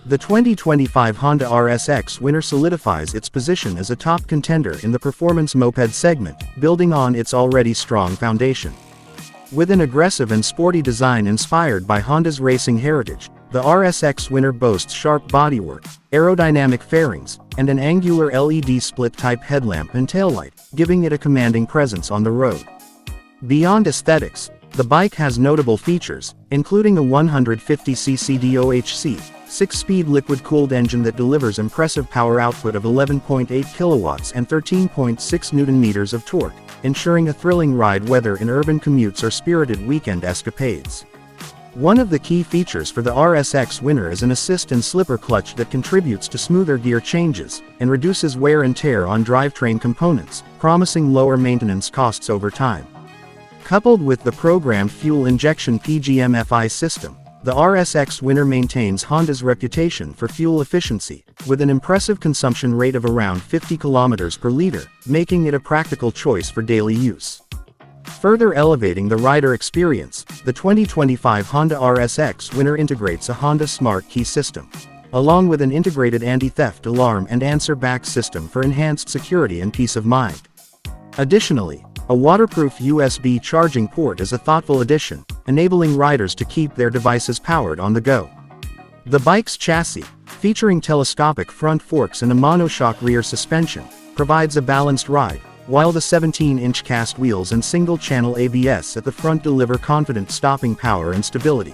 The 2025 Honda RSX winner solidifies its position as a top contender in the performance moped segment, building on its already strong foundation. With an aggressive and sporty design inspired by Honda's racing heritage, the RSX winner boasts sharp bodywork, aerodynamic fairings, and an angular LED split-type headlamp and taillight, giving it a commanding presence on the road. Beyond aesthetics, the bike has notable features, including a 150cc DOHC, 6-speed liquid-cooled engine that delivers impressive power output of 11.8 kilowatts and 13.6 Nm of torque, ensuring a thrilling ride whether in urban commutes or spirited weekend escapades. One of the key features for the RSX winner is an assist and slipper clutch that contributes to smoother gear changes, and reduces wear and tear on drivetrain components, promising lower maintenance costs over time. Coupled with the programmed fuel injection PGM-FI system, the RSX winner maintains Honda's reputation for fuel efficiency, with an impressive consumption rate of around 50 km per liter, making it a practical choice for daily use. Further elevating the rider experience, the 2025 Honda RSX winner integrates a Honda Smart Key system, along with an integrated anti-theft alarm and answer back system for enhanced security and peace of mind. Additionally, a waterproof USB charging port is a thoughtful addition, enabling riders to keep their devices powered on the go. The bike's chassis, featuring telescopic front forks and a monoshock rear suspension, provides a balanced ride, while the 17-inch cast wheels and single-channel ABS at the front deliver confident stopping power and stability.